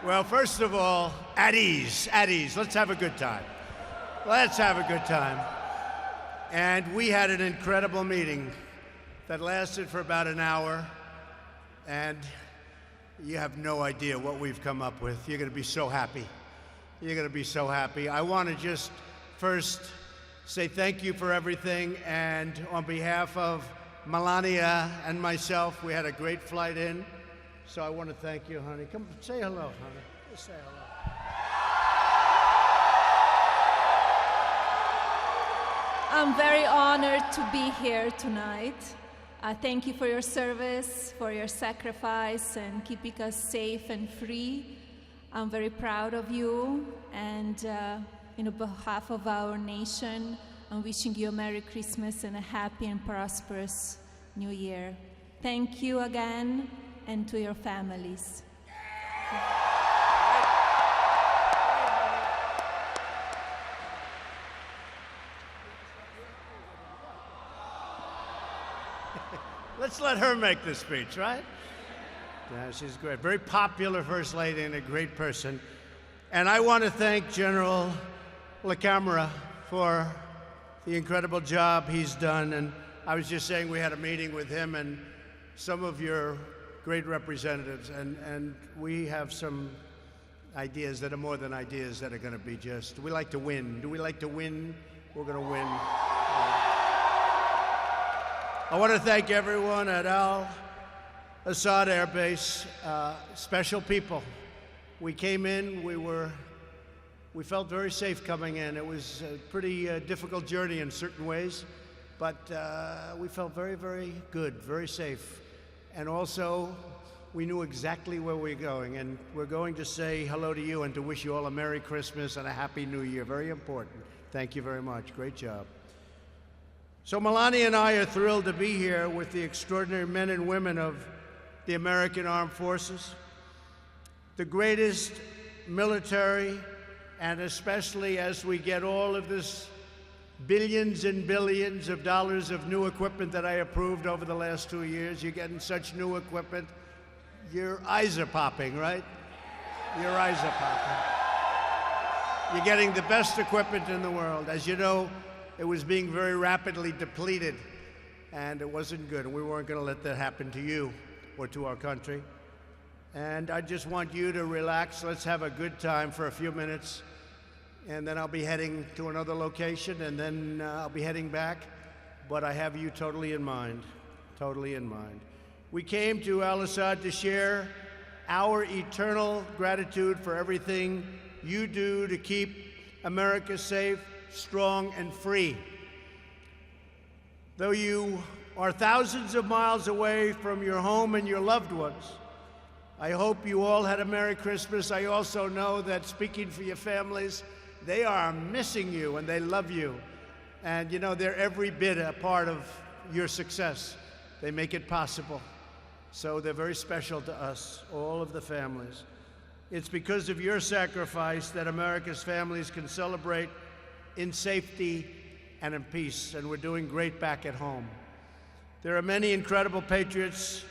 Well, first of all, at ease, at ease. Let's have a good time. Let's have a good time. And we had an incredible meeting that lasted for about an hour, and you have no idea what we've come up with. You're going to be so happy. You're going to be so happy. I want to just first say thank you for everything, and on behalf of Melania and myself, we had a great flight in. So I want to thank you, honey. Come say hello, honey. Just say hello. I'm very honored to be here tonight. Thank you for your service, for your sacrifice, and keeping us safe and free. I'm very proud of you, and on behalf of our nation, I'm wishing you a Merry Christmas and a happy and prosperous New Year. Thank you again, and to your families. Let's let her make the speech, right? Yeah, she's great. Very popular First Lady and a great person. And I want to thank General LaCamera for the incredible job he's done. And I was just saying we had a meeting with him and some of your great representatives, and we have some ideas that are more than ideas that are going to be just, we like to win. Do we like to win? We're going to win. I want to thank everyone at Al-Assad Air Base, special people. We came in, we felt very safe coming in. It was a pretty difficult journey in certain ways, but we felt very, very good, very safe. And also, we knew exactly where we were going, and we're going to say hello to you and to wish you all a Merry Christmas and a Happy New Year. Very important. Thank you very much. Great job. So Melania and I are thrilled to be here with the extraordinary men and women of the American Armed Forces, the greatest military, and especially as we get all of this billions and billions of dollars of new equipment that I approved over the last 2 years. You're getting such new equipment. Your eyes are popping, right? Your eyes are popping. You're getting the best equipment in the world. As you know, it was being very rapidly depleted, and it wasn't good, and we weren't going to let that happen to you or to our country. And I just want you to relax. Let's have a good time for a few minutes, and then I'll be heading to another location, and then I'll be heading back. But I have you totally in mind, totally in mind. We came to Al-Assad to share our eternal gratitude for everything you do to keep America safe, strong, and free. Though you are thousands of miles away from your home and your loved ones, I hope you all had a Merry Christmas. I also know that, speaking for your families, they are missing you and they love you. And you know, they're every bit a part of your success. They make it possible. So they're very special to us, all of the families. It's because of your sacrifice that America's families can celebrate in safety and in peace, and we're doing great back at home. There are many incredible patriots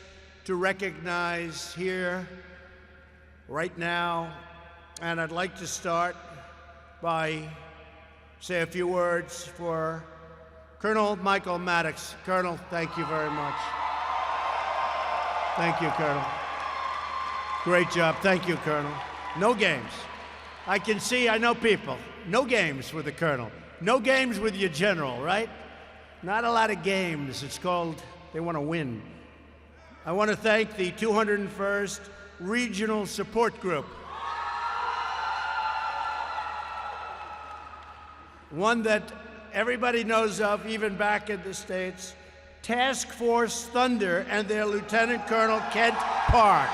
to recognize here right now, and I'd like to start by say a few words for Colonel Michael Maddox. Colonel, thank you very much. Thank you, Colonel. Great job. Thank you, Colonel. No games. I can see, I know people. No games with the Colonel. No games with your general, right? Not a lot of games. It's called, they want to win. I want to thank the 201st Regional Support Group. One that everybody knows of, even back in the States, Task Force Thunder and their Lieutenant Colonel Kent Park.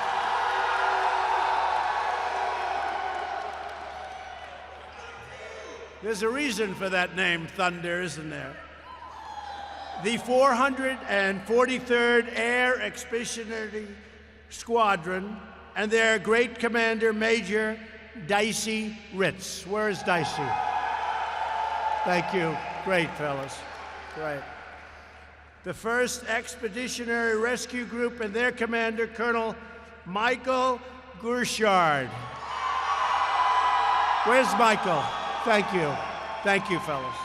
There's a reason for that name, Thunder, isn't there? The 443rd Air Expeditionary Squadron and their great commander, Major Dicey Ritz. Where is Dicey? Thank you. Great, fellas. Great. The 1st Expeditionary Rescue Group and their commander, Colonel Michael Gurshard. Where's Michael? Thank you. Thank you, fellas.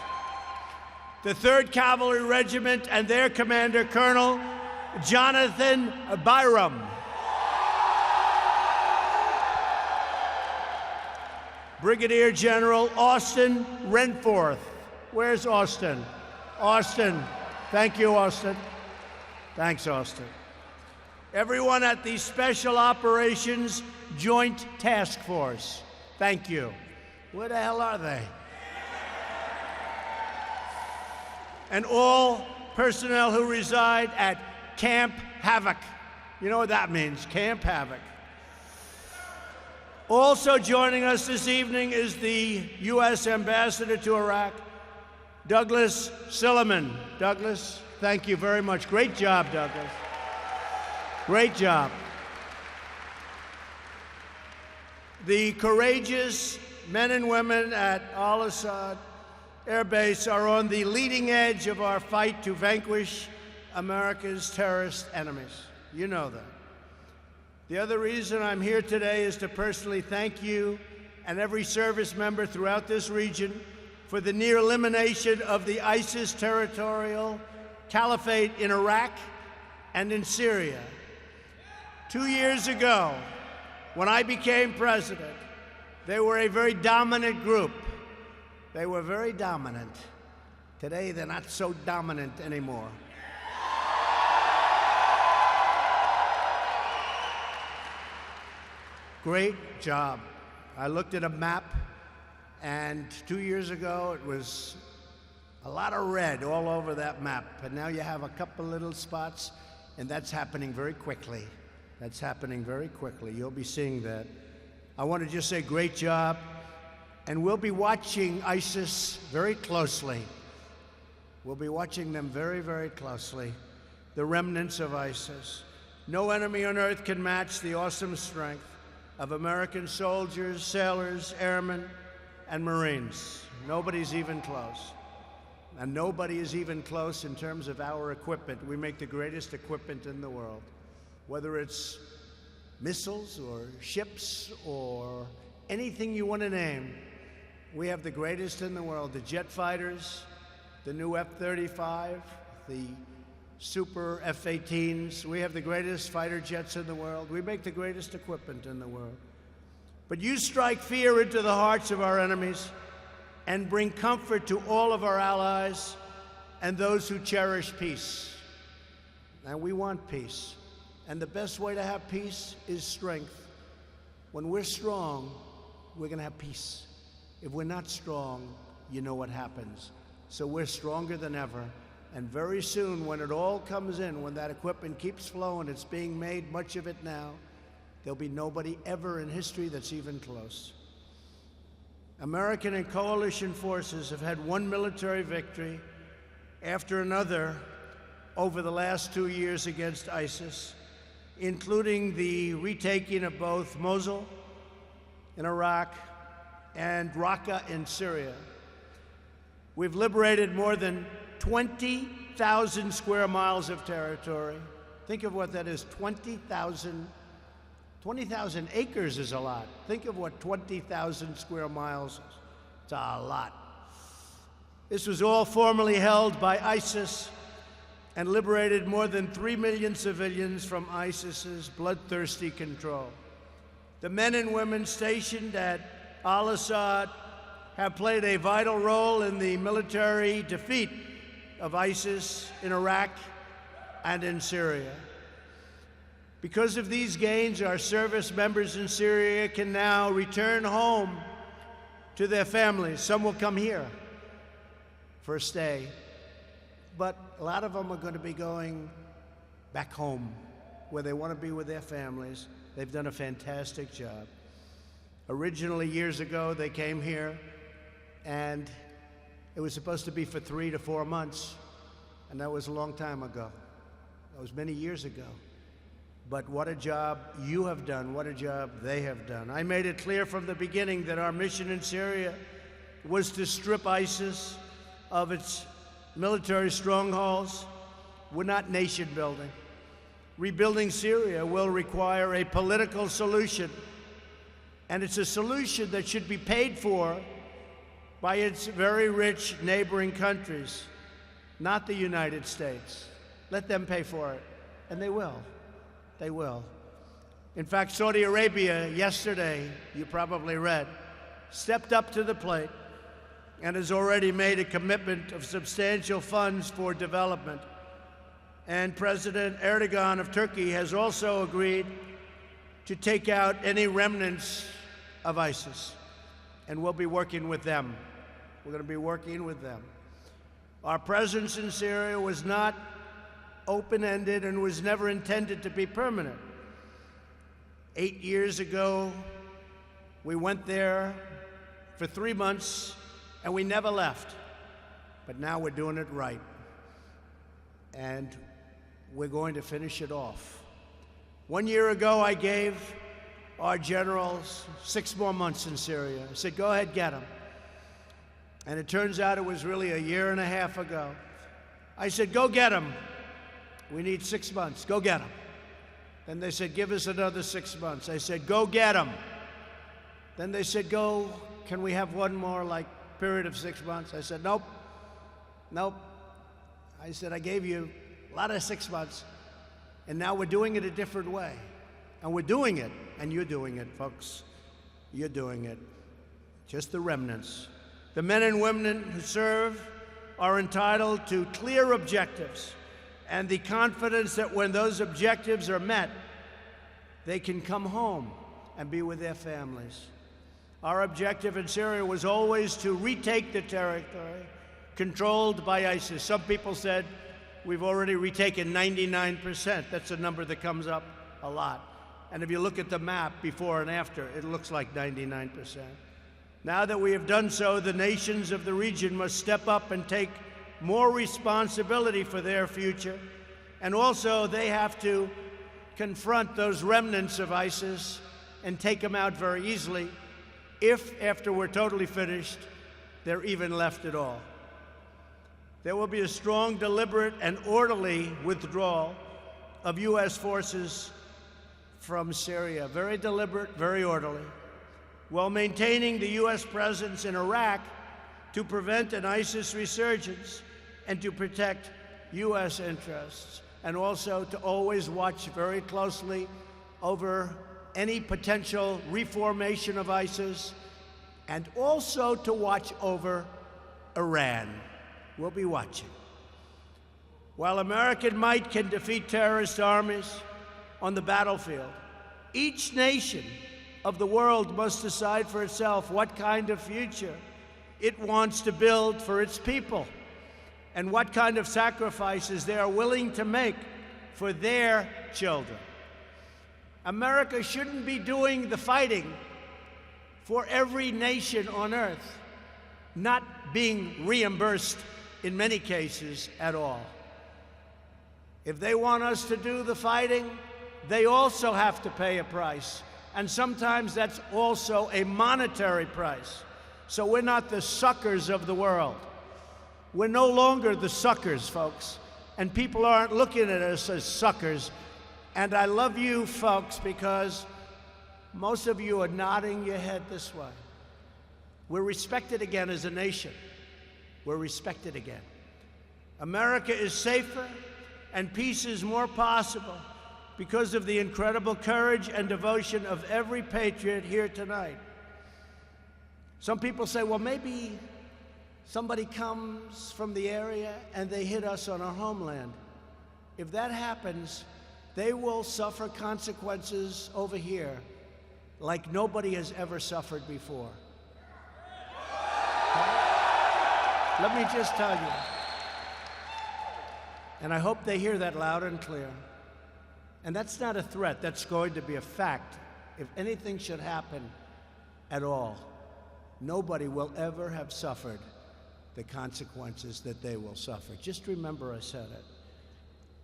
The 3rd Cavalry Regiment and their commander, Colonel Jonathan Byram. Brigadier General Austin Renforth. Where's Austin? Austin. Thank you, Austin. Thanks, Austin. Everyone at the Special Operations Joint Task Force. Thank you. Where the hell are they? And all personnel who reside at Camp Havoc. You know what that means, Camp Havoc. Also joining us this evening is the U.S. Ambassador to Iraq, Douglas Silliman. Douglas, thank you very much. Great job, Douglas. Great job. The courageous men and women at Al-Assad Air Base are on the leading edge of our fight to vanquish America's terrorist enemies. You know that. The other reason I'm here today is to personally thank you and every service member throughout this region for the near elimination of the ISIS territorial caliphate in Iraq and in Syria. 2 years ago, when I became president, they were a very dominant group. They were very dominant. Today, they're not so dominant anymore. Great job. I looked at a map, and 2 years ago, it was a lot of red all over that map. And now you have a couple little spots, and that's happening very quickly. That's happening very quickly. You'll be seeing that. I want to just say great job. And we'll be watching ISIS very closely. We'll be watching them very, very closely. The remnants of ISIS. No enemy on earth can match the awesome strength of American soldiers, sailors, airmen, and Marines. Nobody's even close. And nobody is even close in terms of our equipment. We make the greatest equipment in the world. Whether it's missiles or ships or anything you want to name, we have the greatest in the world. The jet fighters, the new F-35, the super F-18s. We have the greatest fighter jets in the world. We make the greatest equipment in the world. But you strike fear into the hearts of our enemies and bring comfort to all of our allies and those who cherish peace. And we want peace. And the best way to have peace is strength. When we're strong, we're going to have peace. If we're not strong, you know what happens. So we're stronger than ever. And very soon, when it all comes in, when that equipment keeps flowing, it's being made, much of it now, there'll be nobody ever in history that's even close. American and coalition forces have had one military victory after another over the last 2 years against ISIS, including the retaking of both Mosul in Iraq and Raqqa in Syria. We've liberated more than 20,000 square miles of territory. Think of what that is, 20,000 acres is a lot. Think of what 20,000 square miles is. It's a lot. This was all formerly held by ISIS and liberated more than 3 million civilians from ISIS's bloodthirsty control. The men and women stationed at Al-Assad have played a vital role in the military defeat of ISIS in Iraq and in Syria. Because of these gains, our service members in Syria can now return home to their families. Some will come here for a stay, but a lot of them are going to be going back home where they want to be with their families. They've done a fantastic job. Originally, years ago, they came here, and it was supposed to be for 3 to 4 months, and that was a long time ago. That was many years ago. But what a job you have done, what a job they have done. I made it clear from the beginning that our mission in Syria was to strip ISIS of its military strongholds. We're not nation building. Rebuilding Syria will require a political solution And it's a solution that should be paid for by its very rich neighboring countries, not the United States. Let them pay for it, and they will. They will. In fact, Saudi Arabia yesterday, you probably read, stepped up to the plate and has already made a commitment of substantial funds for development. And President Erdogan of Turkey has also agreed to take out any remnants of ISIS, and we'll be working with them. We're going to be working with them. Our presence in Syria was not open-ended and was never intended to be permanent. 8 years ago, we went there for 3 months, and we never left. But now we're doing it right. And we're going to finish it off. 1 year ago, I gave our generals 6 more months in Syria. I said, go ahead, get them. And it turns out it was really a year and a half ago. I said, go get them. We need 6 months. Go get them. Then they said, give us another 6 months. I said, go get them. Then they said, can we have one more, period of 6 months? I said, nope. I said, I gave you a lot of 6 months, and now we're doing it a different way. And we're doing it, and you're doing it, folks. You're doing it. Just the remnants. The men and women who serve are entitled to clear objectives and the confidence that when those objectives are met, they can come home and be with their families. Our objective in Syria was always to retake the territory controlled by ISIS. Some people said we've already retaken 99%. That's a number that comes up a lot. And if you look at the map before and after, it looks like 99%. Now that we have done so, the nations of the region must step up and take more responsibility for their future. And also, they have to confront those remnants of ISIS and take them out very easily, if, after we're totally finished, they're even left at all. There will be a strong, deliberate, and orderly withdrawal of U.S. forces from Syria. Very deliberate, very orderly, while maintaining the U.S. presence in Iraq to prevent an ISIS resurgence and to protect U.S. interests, and also to always watch very closely over any potential reformation of ISIS, and also to watch over Iran. We'll be watching. While American might can defeat terrorist armies on the battlefield, each nation of the world must decide for itself what kind of future it wants to build for its people and what kind of sacrifices they are willing to make for their children. America shouldn't be doing the fighting for every nation on earth, not being reimbursed in many cases at all. If they want us to do the fighting, they also have to pay a price. And sometimes that's also a monetary price. So we're not the suckers of the world. We're no longer the suckers, folks. And people aren't looking at us as suckers. And I love you, folks, because most of you are nodding your head this way. We're respected again as a nation. We're respected again. America is safer and peace is more possible because of the incredible courage and devotion of every patriot here tonight. Some people say, well, maybe somebody comes from the area and they hit us on our homeland. If that happens, they will suffer consequences over here like nobody has ever suffered before. Let me just tell you, and I hope they hear that loud and clear, and that's not a threat, that's going to be a fact. If anything should happen at all, nobody will ever have suffered the consequences that they will suffer. Just remember I said it.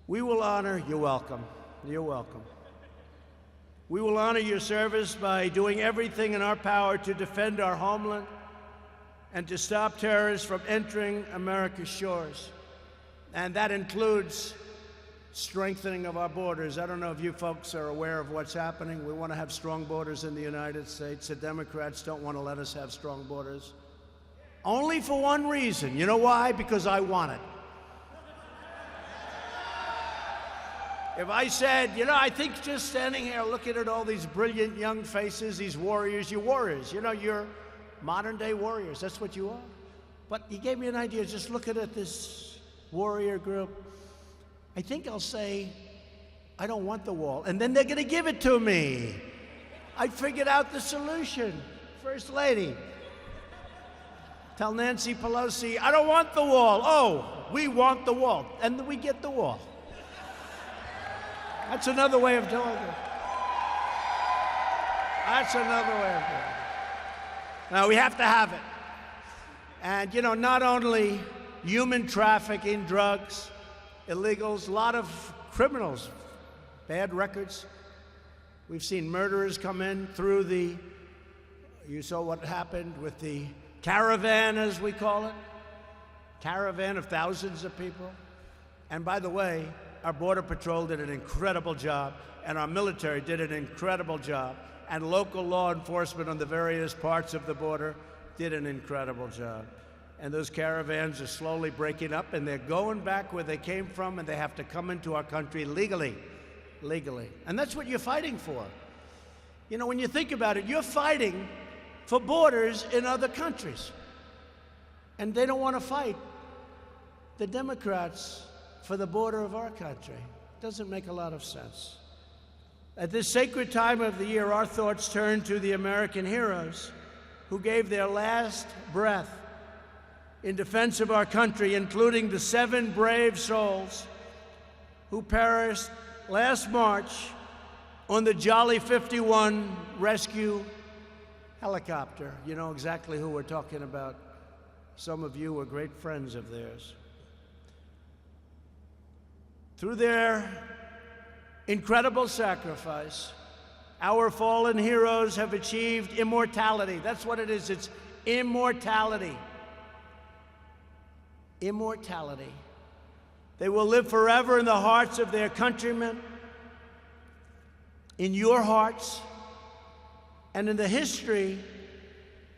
We will honor, you're welcome, you're welcome. We will honor your service by doing everything in our power to defend our homeland and to stop terrorists from entering America's shores. And that includes strengthening of our borders. I don't know if you folks are aware of what's happening. We want to have strong borders in the United States. The Democrats don't want to let us have strong borders. Only for one reason. You know why? Because I want it. If I said, you know, I think just standing here looking at all these brilliant young faces, these warriors, you're warriors. You know, you're modern-day warriors. That's what you are. But he gave me an idea, just looking at this warrior group. I think I'll say, I don't want the wall. And then they're going to give it to me. I figured out the solution. First Lady, tell Nancy Pelosi, I don't want the wall. Oh, we want the wall. And then we get the wall. That's another way of doing it. That's another way of doing it. Now, we have to have it. And, you know, not only human trafficking, drugs, illegals, a lot of criminals, bad records. We've seen murderers come in through you saw what happened with the caravan, as we call it, caravan of thousands of people. And by the way, our Border Patrol did an incredible job, and our military did an incredible job, and local law enforcement on the various parts of the border did an incredible job. And those caravans are slowly breaking up, and they're going back where they came from, and they have to come into our country legally. And that's what you're fighting for. You know, when you think about it, you're fighting for borders in other countries. And they don't want to fight the Democrats for the border of our country. Doesn't make a lot of sense. At this sacred time of the year, our thoughts turn to the American heroes who gave their last breath in defense of our country, including the 7 brave souls who perished last March on the Jolly 51 rescue helicopter. You know exactly who we're talking about. Some of you were great friends of theirs. Through their incredible sacrifice, our fallen heroes have achieved immortality. That's what it is. It's immortality. Immortality. They will live forever in the hearts of their countrymen, in your hearts, and in the history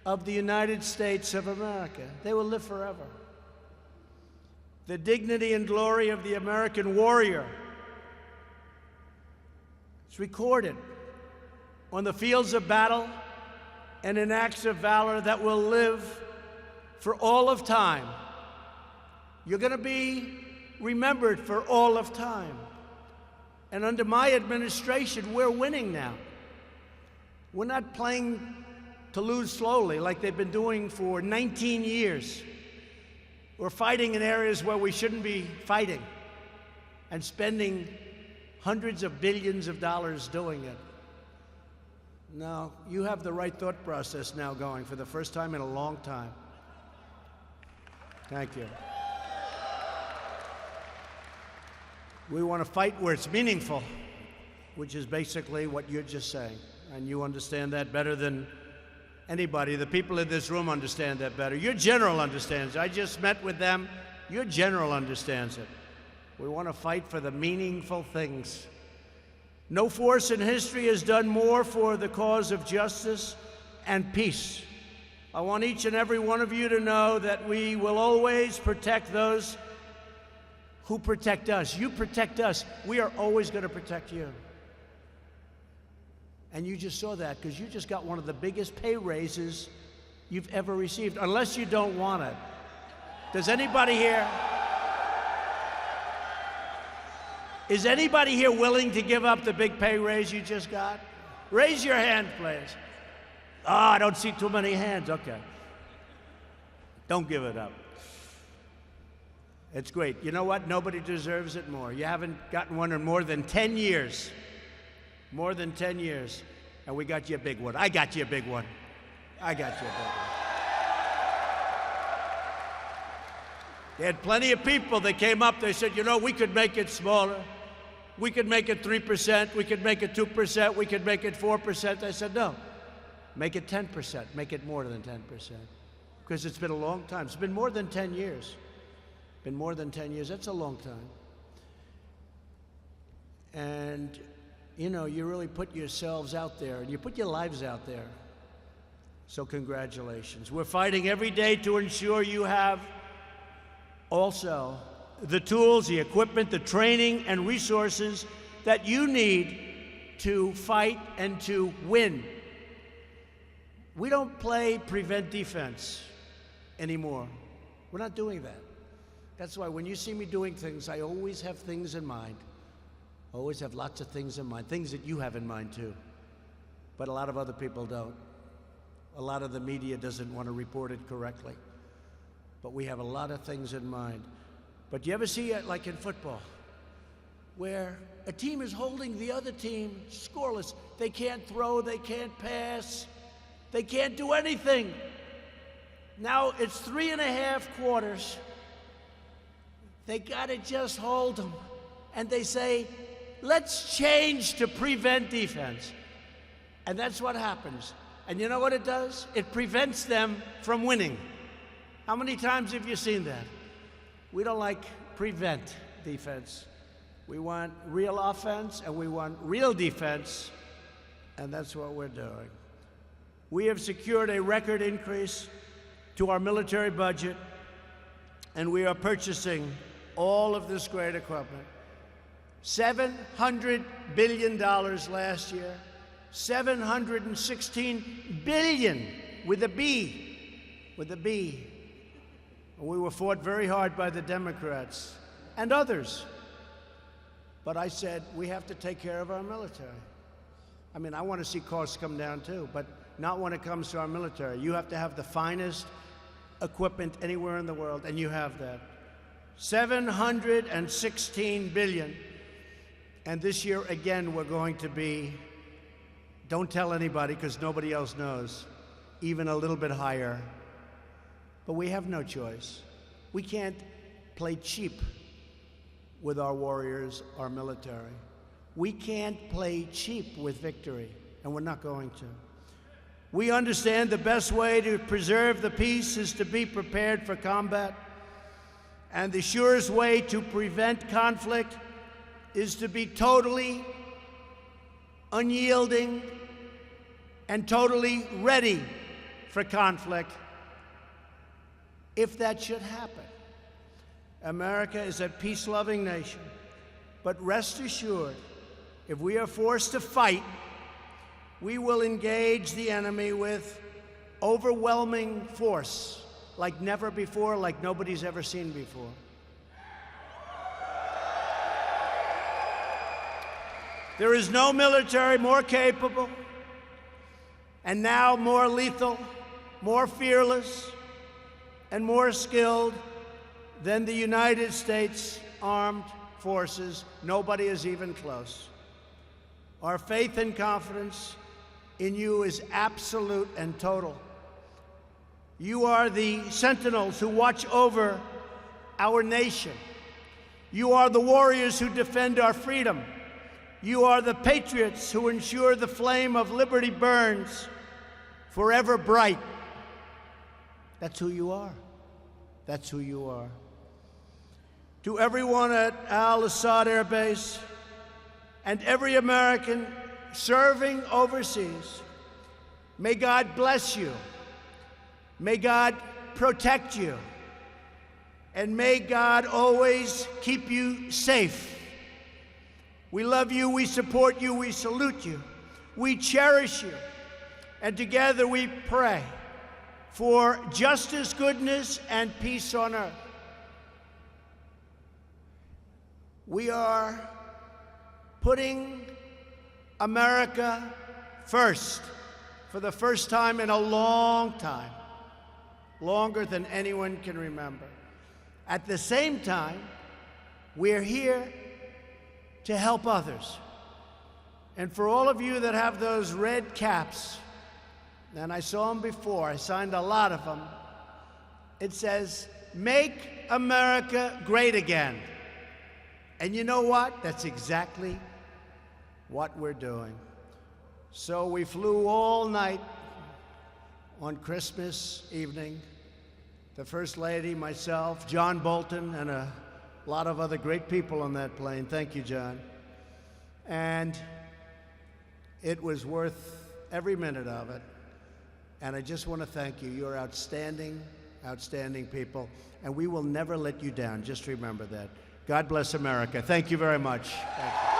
of the United States of America. They will live forever. The dignity and glory of the American warrior is recorded on the fields of battle and in acts of valor that will live for all of time. You're going to be remembered for all of time. And under my administration, we're winning now. We're not playing to lose slowly like they've been doing for 19 years. We're fighting in areas where we shouldn't be fighting and spending hundreds of billions of dollars doing it. No, you have the right thought process now going for the first time in a long time. Thank you. We want to fight where it's meaningful, which is basically what you're just saying. And you understand that better than anybody. The people in this room understand that better. Your general understands it. I just met with them. Your general understands it. We want to fight for the meaningful things. No force in history has done more for the cause of justice and peace. I want each and every one of you to know that we will always protect those who protect us. You protect us. We are always going to protect you. And you just saw that because you just got one of the biggest pay raises you've ever received, unless you don't want it. Does anybody here? Is anybody here willing to give up the big pay raise you just got? Raise your hand, please. Oh, I don't see too many hands. Okay. Don't give it up. It's great. You know what? Nobody deserves it more. You haven't gotten one in more than 10 years. More than 10 years. And we got you a big one. I got you a big one. I got you a big one. They had plenty of people that came up. They said, you know, we could make it smaller. We could make it 3%. We could make it 2%. We could make it 4%. I said, no. Make it 10%. Make it more than 10%. Because it's been a long time. It's been more than 10 years. Been more than 10 years. That's a long time. And, you know, you really put yourselves out there, and you put your lives out there. So congratulations. We're fighting every day to ensure you have also the tools, the equipment, the training, and resources that you need to fight and to win. We don't play prevent defense anymore. We're not doing that. That's why when you see me doing things, I always have things in mind. I always have lots of things in mind, things that you have in mind too. But a lot of other people don't. A lot of the media doesn't want to report it correctly. But we have a lot of things in mind. But you ever see it like in football, where a team is holding the other team scoreless? They can't throw, they can't pass, they can't do anything. Now it's 3.5 quarters. They gotta just hold them. And they say, let's change to prevent defense. And that's what happens. And you know what it does? It prevents them from winning. How many times have you seen that? We don't like prevent defense. We want real offense and we want real defense, and that's what we're doing. We have secured a record increase to our military budget, and we are purchasing all of this great equipment. $700 billion last year, $716 billion with a B, with a B. We were fought very hard by the Democrats and others. But I said, we have to take care of our military. I mean, I want to see costs come down too, but not when it comes to our military. You have to have the finest equipment anywhere in the world, and you have that. $716 billion. And this year, again, we're going to be, don't tell anybody because nobody else knows, even a little bit higher. But we have no choice. We can't play cheap with our warriors, our military. We can't play cheap with victory, and we're not going to. We understand the best way to preserve the peace is to be prepared for combat, and the surest way to prevent conflict is to be totally unyielding and totally ready for conflict if that should happen. America is a peace-loving nation, but rest assured, if we are forced to fight, we will engage the enemy with overwhelming force like never before, like nobody's ever seen before. There is no military more capable and now more lethal, more fearless, and more skilled than the United States Armed Forces. Nobody is even close. Our faith and confidence in you is absolute and total. You are the sentinels who watch over our nation. You are the warriors who defend our freedom. You are the patriots who ensure the flame of liberty burns forever bright. That's who you are. That's who you are. To everyone at Al-Assad Air Base and every American serving overseas, may God bless you. May God protect you. And may God always keep you safe. We love you, we support you, we salute you, we cherish you, and together we pray for justice, goodness, and peace on earth. We are putting America first for the first time in a long time, longer than anyone can remember. At the same time, we're here to help others. And for all of you that have those red caps, and I saw them before, I signed a lot of them, it says, "Make America Great Again." And you know what? That's exactly what we're doing. So we flew all night on Christmas evening. The First Lady, myself, John Bolton, and a lot of other great people on that plane. Thank you, John. And it was worth every minute of it. And I just want to thank you. You're outstanding, outstanding people. And we will never let you down. Just remember that. God bless America. Thank you very much. Thank you.